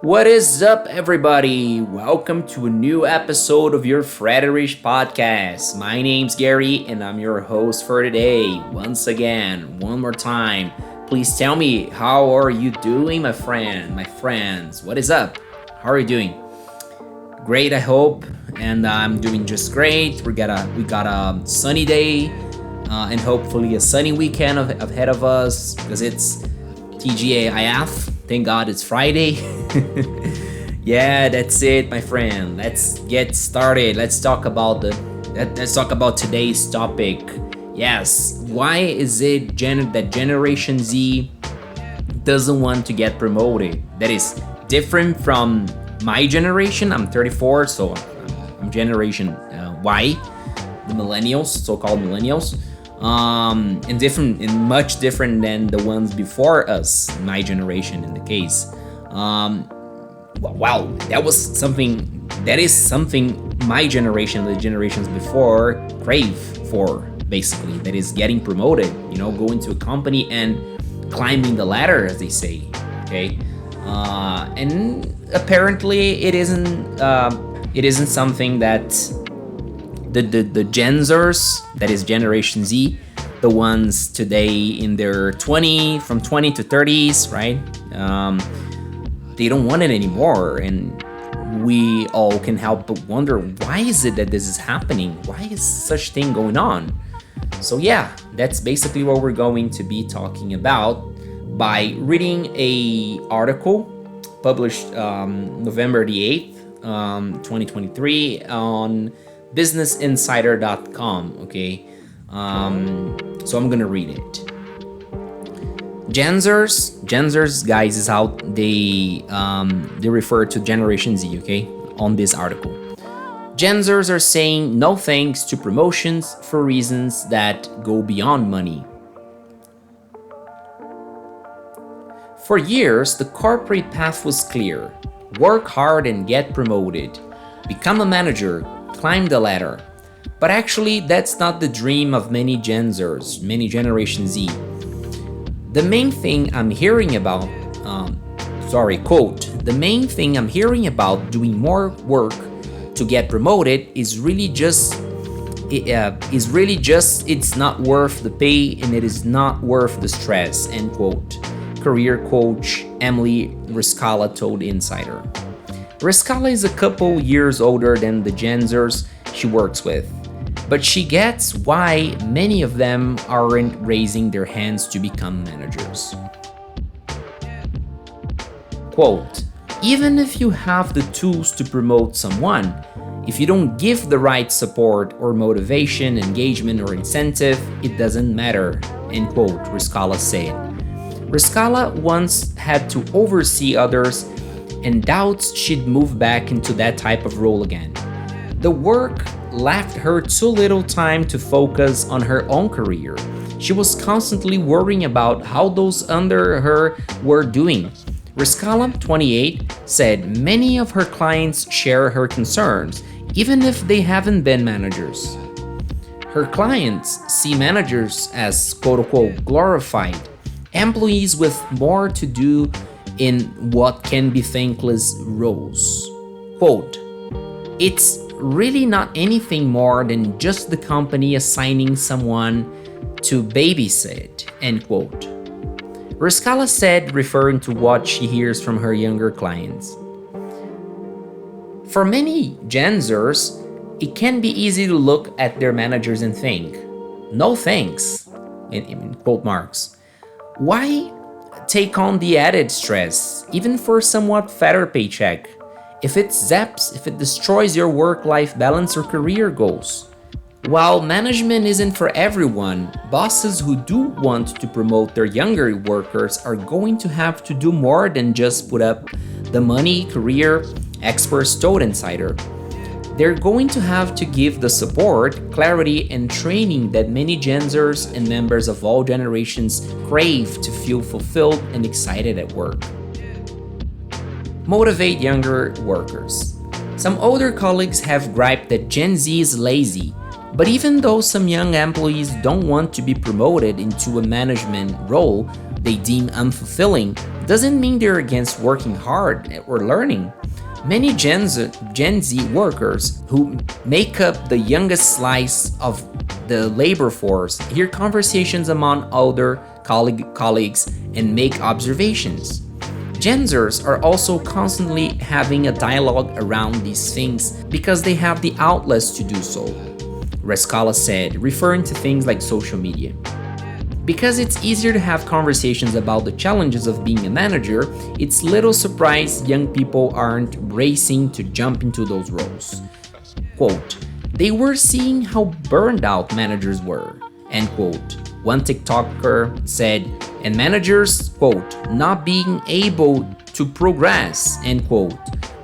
What is up, everybody? Welcome to a new episode of your Frederish podcast. My name's Gary, and I'm your host for today. Once again, one more time, please tell me how are you doing, my friends? What is up? How are you doing? Great, I hope, and I'm doing just great. We got a sunny day, and hopefully a sunny weekend ahead of us because it's TGAIF. Thank God it's Friday. Yeah, that's it, my friend. Let's get started. Let's talk about today's topic. Yes, why is it that Generation Z doesn't want to get promoted? That is different from my generation. I'm 34, so I'm Generation Y, the millennials, so-called millennials. And much different than the ones before us, my generation in the case. Wow, that is something my generation, the generations before, crave for, basically. That is getting promoted, going to a company and climbing the ladder, as they say. Okay. And apparently it isn't something that the Gen Zers, that is Generation Z, the ones today in their from 20 to 30s, right? They don't want it anymore, and we all can help but wonder, why is it that this is happening? Why is such thing going on? So yeah, that's basically what we're going to be talking about by reading a article published November the 8th, 2023 on businessinsider.com. Okay, so I'm gonna read it. Gen Zers, guys, is how they refer to Generation Z. Okay, on this article, Gen Zers are saying no thanks to promotions for reasons that go beyond money. For years, the corporate path was clear: work hard and get promoted, become a manager, climb the ladder. But actually, that's not the dream of many Gen Zers, many Generation Z. The main thing I'm hearing about, the main thing I'm hearing about doing more work to get promoted is really just it's not worth the pay and it is not worth the stress, end quote. Career coach Emily Riscala told Insider. Riscala is a couple years older than the Gen Zers she works with, but she gets why many of them aren't raising their hands to become managers. Quote, even if you have the tools to promote someone, if you don't give the right support or motivation, engagement, or incentive, it doesn't matter, end quote, Riscala said. Riscala once had to oversee others and doubts she'd move back into that type of role again. The work left her too little time to focus on her own career. She was constantly worrying about how those under her were doing. Riscala, 28, said many of her clients share her concerns, even if they haven't been managers. Her clients see managers as quote-unquote glorified employees with more to do in what can be thankless roles. Quote, it's really not anything more than just the company assigning someone to babysit, end quote. Riscala said, referring to what she hears from her younger clients. For many Gen Zers, it can be easy to look at their managers and think, no thanks, in quote marks. Why take on the added stress, even for a somewhat fatter paycheck, if it destroys your work-life balance or career goals? While management isn't for everyone, bosses who do want to promote their younger workers are going to have to do more than just put up the money, career, experts told Insider. They're going to have to give the support, clarity, and training that many Gen Zers and members of all generations crave to feel fulfilled and excited at work. Motivate younger workers. Some older colleagues have griped that Gen Z is lazy, but even though some young employees don't want to be promoted into a management role they deem unfulfilling, doesn't mean they're against working hard or learning. Many Gen Z workers who make up the youngest slice of the labor force hear conversations among older colleagues and make observations. Gen Zers are also constantly having a dialogue around these things because they have the outlets to do so, Rescala said, referring to things like social media. Because it's easier to have conversations about the challenges of being a manager, it's little surprise young people aren't racing to jump into those roles. Quote, they were seeing how burned out managers were, end quote. One TikToker said, and managers, quote, not being able to progress, end quote,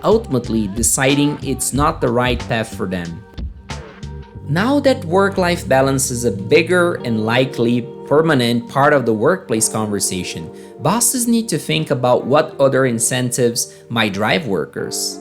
ultimately deciding it's not the right path for them. Now that work-life balance is a bigger and likely permanent part of the workplace conversation, bosses need to think about what other incentives might drive workers.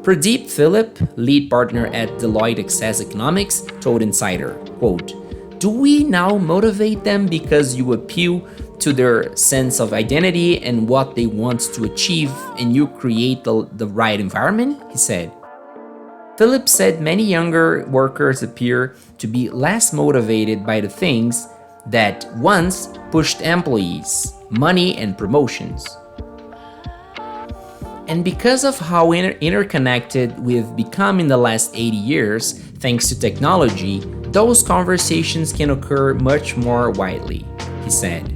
Pradeep Philip, lead partner at Deloitte Access Economics, told Insider, quote, do we now motivate them because you appeal to their sense of identity and what they want to achieve and you create the right environment? He said. Philip said many younger workers appear to be less motivated by the things that once pushed employees, money and promotions. And because of how interconnected we've become in the last 80 years, thanks to technology, those conversations can occur much more widely, he said.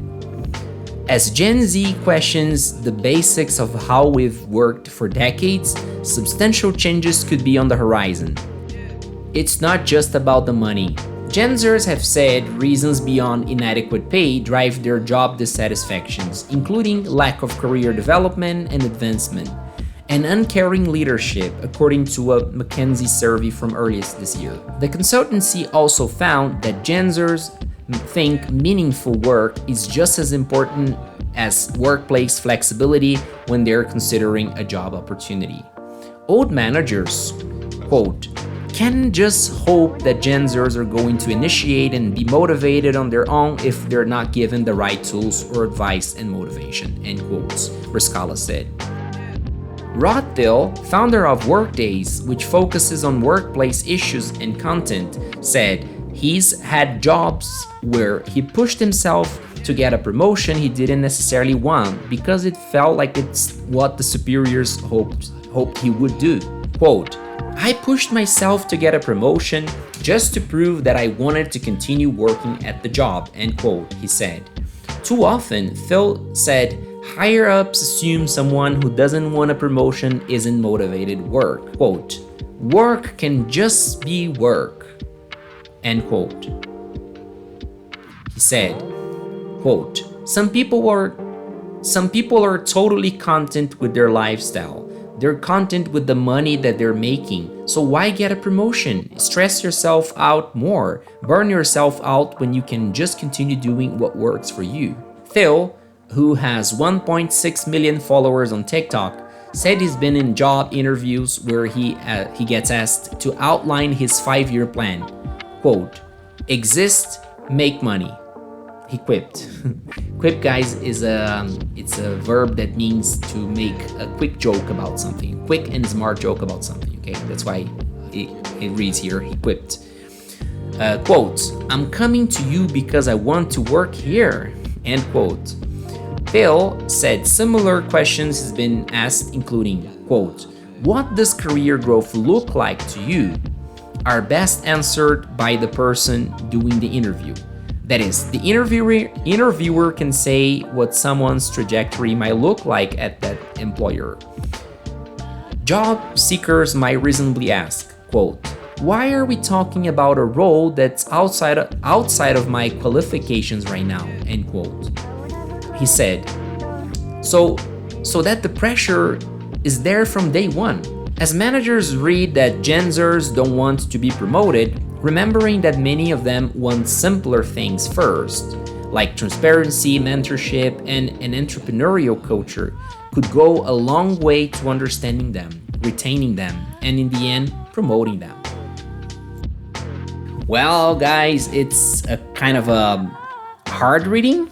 As Gen Z questions the basics of how we've worked for decades, substantial changes could be on the horizon. It's not just about the money. Gen Zers have said reasons beyond inadequate pay drive their job dissatisfactions, including lack of career development and advancement, and uncaring leadership, according to a McKinsey survey from earlier this year. The consultancy also found that Gen Zers think meaningful work is just as important as workplace flexibility when they're considering a job opportunity. Old managers, quote, can just hope that Gen Zers are going to initiate and be motivated on their own if they're not given the right tools or advice and motivation, end quotes, Rescala said. Rod Thiel, founder of Workdays, which focuses on workplace issues and content, said he's had jobs where he pushed himself to get a promotion he didn't necessarily want because it felt like it's what the superiors hoped he would do. Quote, I pushed myself to get a promotion just to prove that I wanted to continue working at the job, end quote, he said. Too often, Phil said, higher-ups assume someone who doesn't want a promotion isn't motivated work. Quote, work can just be work, end quote. He said, quote, some people are totally content with their lifestyle. They're content with the money that they're making. So why get a promotion? Stress yourself out more. Burn yourself out when you can just continue doing what works for you. Phil, who has 1.6 million followers on TikTok, said he's been in job interviews where he gets asked to outline his 5-year plan. Quote, exist, make money. He quipped. Quip, guys, is it's a verb that means to make a quick joke about something. Quick and smart joke about something, okay? That's why it reads here, he quipped. Quote, I'm coming to you because I want to work here, end quote. Phil said similar questions has been asked, including, quote, what does career growth look like to you? Are best answered by the person doing the interview. That is, the interviewer can say what someone's trajectory might look like at that employer. Job seekers might reasonably ask, quote, why are we talking about a role that's outside of my qualifications right now, end quote. He said, so that the pressure is there from day one. As managers read that Gen Zers don't want to be promoted, remembering that many of them want simpler things first, like transparency, mentorship, and an entrepreneurial culture, could go a long way to understanding them, retaining them, and in the end, promoting them. Well, guys, it's a kind of a hard reading,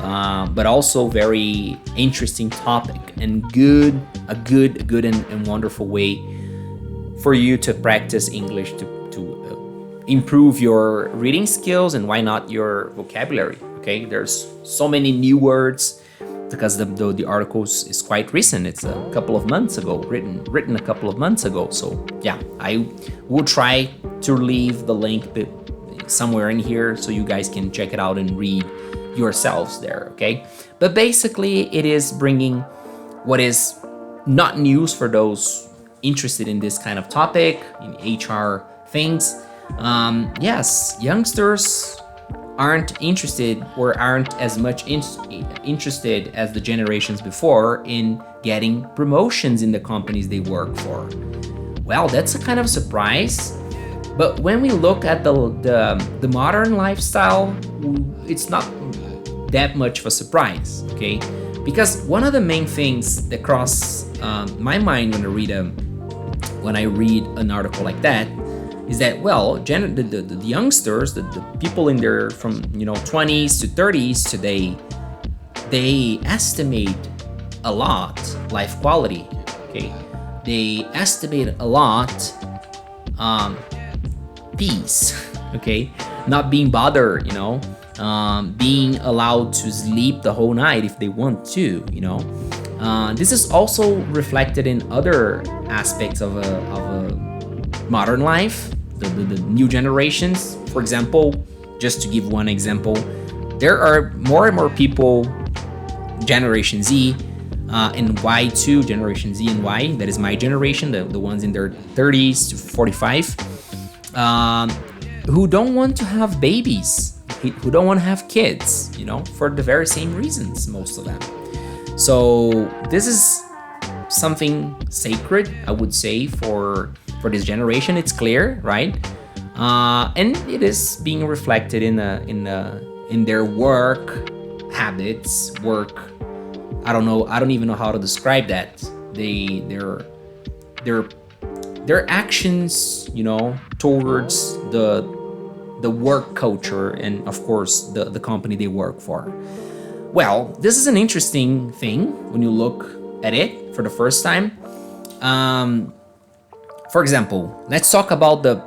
but also very interesting topic, and a good and wonderful way for you to practice English, to improve your reading skills, and why not your vocabulary. Okay, there's so many new words because the article is quite recent. It's a couple of months ago, written a couple of months ago. So yeah, I will try to leave the link somewhere in here so you guys can check it out and read yourselves there. Okay, but basically it is bringing what is not news for those interested in this kind of topic, in HR things. Yes, youngsters aren't interested, or aren't as much interested as the generations before in getting promotions in the companies they work for. Well, that's a kind of surprise. But when we look at the modern lifestyle, it's not that much of a surprise, okay? Because one of the main things that cross my mind when I read an article like that is that, well, the youngsters, the people in their from 20s to 30s today, they estimate a lot life quality. Okay, they estimate a lot peace. Okay, not being bothered, being allowed to sleep the whole night if they want to. This is also reflected in other aspects of a modern life, the new generations. For example, just to give one example, there are more and more people, Generation Z and Y too, Generation Z and Y, that is my generation, the ones in their 30s to 45, who don't want to have babies, who don't want to have kids, for the very same reasons, most of them. So this is something sacred, I would say, for this generation. It's clear, right? And it is being reflected in their work habits. I don't even know how to describe that. Their actions, towards the work culture, and of course the company they work for. Well, this is an interesting thing when you look at it for the first time. For example, let's talk about the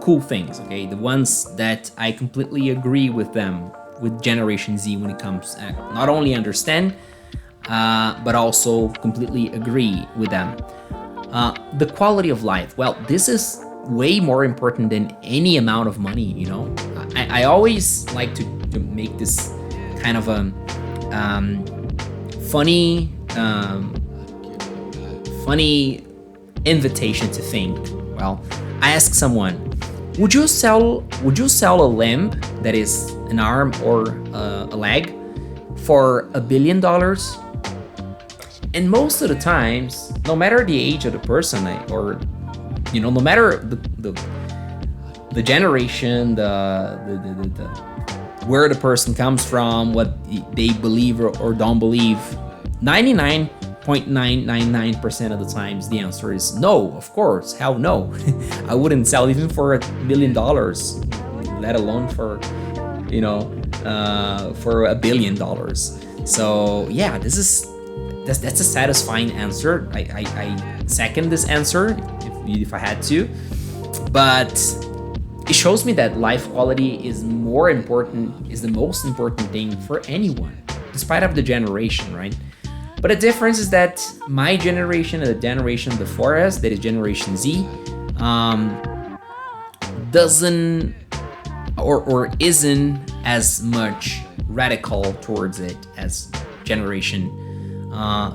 cool things, okay? The ones that I completely agree with them, with Generation Z, when it comes to not only understand, but also completely agree with them. The quality of life. Well, this is way more important than any amount of money, I always like to make this kind of a funny invitation to think. Well, I ask someone, would you sell a limb, that is an arm or a leg, for $1 billion? And most of the times, no matter the age of the person, or no matter the generation, the where the person comes from, what they believe or don't believe, 99.999% of the times the answer is no. Of course, hell no. I wouldn't sell even for $1 million, let alone for $1 billion. So yeah, that's a satisfying answer. I second this answer if I had to, but it shows me that life quality is the most important thing for anyone, despite of the generation, right? But the difference is that my generation and the generation before us, that is Generation Z, doesn't or isn't as much radical towards it as Generation.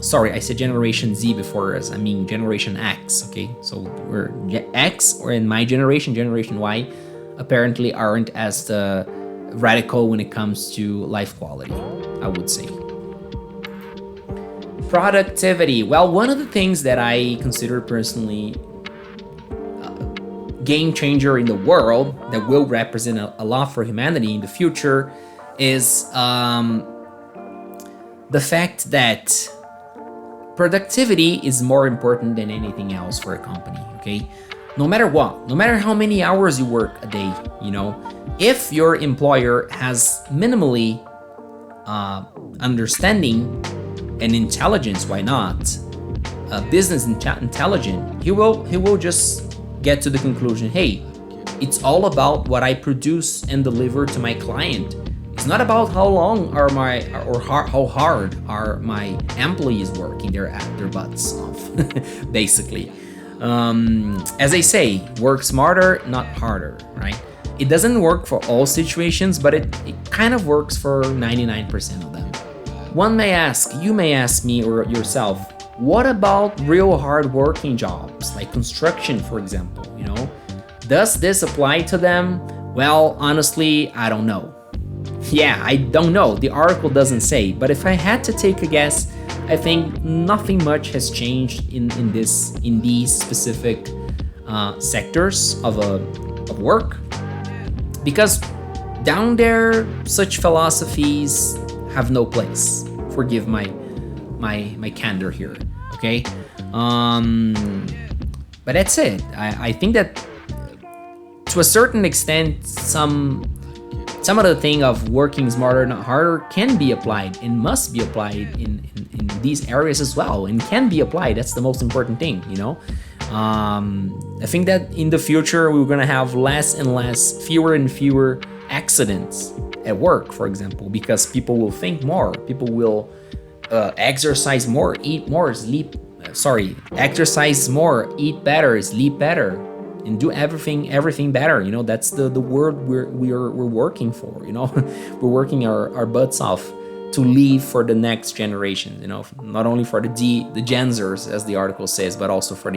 Sorry, I said Generation Z before us. I mean Generation X. Okay, so we're X, or in my generation, Generation Y, apparently aren't as radical when it comes to life quality, I would say. Productivity. Well, one of the things that I consider personally game changer in the world that will represent a lot for humanity in the future is the fact that productivity is more important than anything else for a company, okay? No matter what, no matter how many hours you work a day, if your employer has minimally understanding and intelligence, why not? Business intelligent, he will just get to the conclusion, hey, it's all about what I produce and deliver to my client. It's not about how long are my or how hard are my employees working their butts off, basically. As they say, work smarter, not harder, right? It doesn't work for all situations, but it kind of works for 99% of them. You may ask me or yourself, what about real hard working jobs like construction, for example? Does this apply to them? Well, honestly, I don't know. Yeah, I don't know. The article doesn't say, but if I had to take a guess, I think nothing much has changed in these specific sectors of work, because down there such philosophies have no place. Forgive my candor here, okay? But that's it. I think that to a certain extent, some of the thing of working smarter, not harder, can be applied and must be applied in these areas as well, and can be applied. That's the most important thing, I think that in the future we're gonna have fewer and fewer accidents at work, for example, because people will think more, people will exercise more, eat more, exercise more, eat better, sleep better, and do everything better. That's the world we're working for. We're working our butts off to leave for the next generation. Not only for the Genzers, as the article says, but also for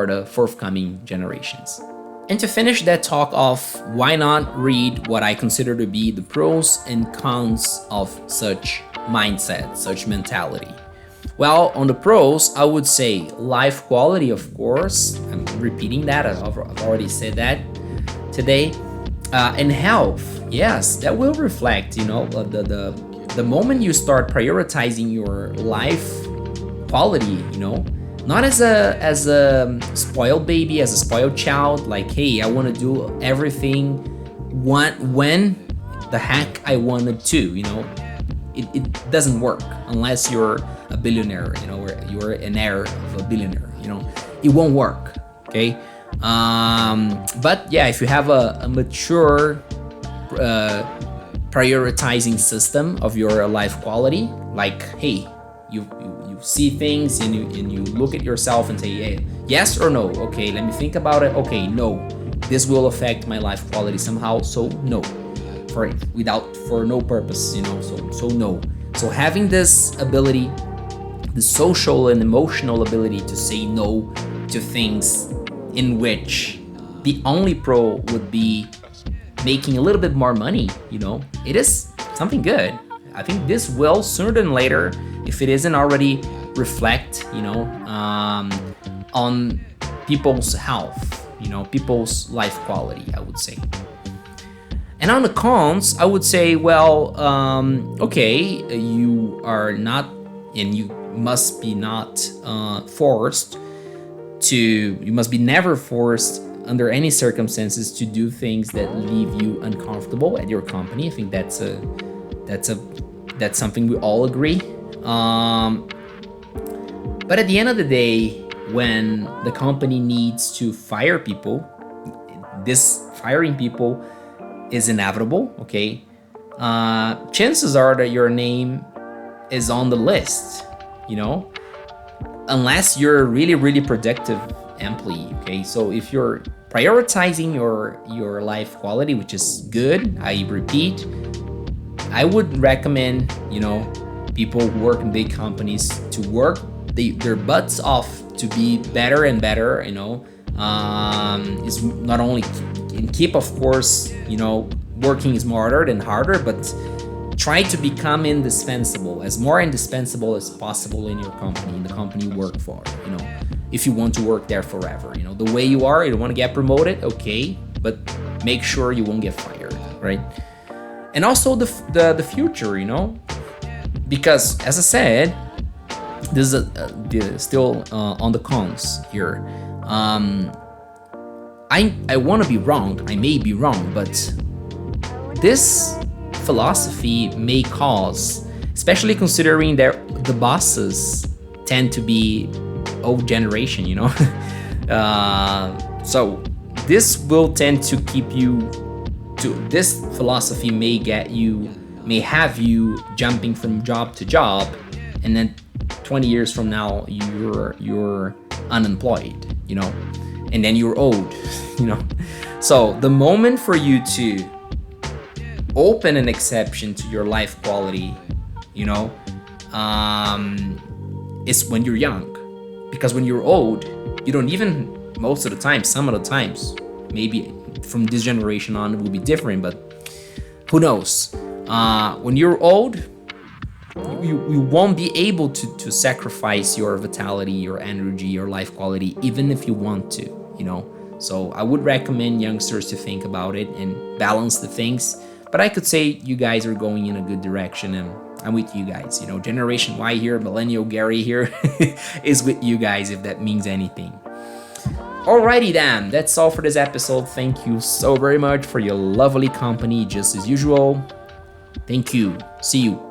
the forthcoming generations. And to finish that talk off, why not read what I consider to be the pros and cons of such mindset, such mentality? Well, on the pros, I would say life quality, of course. I'm repeating that. I've already said that today. And health, yes, that will reflect. The moment you start prioritizing your life quality, not as a spoiled baby, as a spoiled child, like, hey, I want to do everything when the heck I wanted to. It doesn't work unless you're a billionaire, or you're an heir of a billionaire. It won't work. Okay. But yeah, if you have a mature prioritizing system of your life quality, like, hey, you see things and you look at yourself and say, hey, yes or no. Okay, let me think about it. Okay, no, this will affect my life quality somehow, so no, for no purpose, so no. So having this ability, the social and emotional ability to say no to things in which the only pro would be making a little bit more money, it is something good. I think this will, sooner than later, if it isn't already, reflect, on people's health, people's life quality, I would say. And on the cons, I would say, well, okay, you are not, and you must be not you must be never forced under any circumstances to do things that leave you uncomfortable at your company. I think that's something we all agree. But at the end of the day, when the company needs to fire people, this firing people is inevitable, okay? Chances are that your name is on the list, unless you're a really, really productive employee, okay? So if you're prioritizing your life quality, which is good, I repeat, I would recommend, people who work in big companies to work their butts off to be better and better, is not only and keep, of course, working smarter than harder, but try to become indispensable as possible in your company, in the company you work for, if you want to work there forever. The way you are, you don't want to get promoted, okay, but make sure you won't get fired, right? And also the future, because as I said, this is still on the cons here. I want to be wrong. I may be wrong, but this philosophy may cause, especially considering that the bosses tend to be old generation, so this will tend to keep you to this philosophy may have you jumping from job to job, and then 20 years from now you're unemployed, and then you're old, So the moment for you to open an exception to your life quality, is when you're young. Because when you're old, you don't even, most of the time, some of the times, maybe from this generation on it will be different, but who knows? When you're old, you won't be able to sacrifice your vitality, your energy, your life quality, even if you want to, So I would recommend youngsters to think about it and balance the things. But I could say you guys are going in a good direction, and I'm with you guys. Generation Y here, Millennial Gary here is with you guys, if that means anything. Alrighty then, that's all for this episode. Thank you so very much for your lovely company, just as usual. Thank you. See you.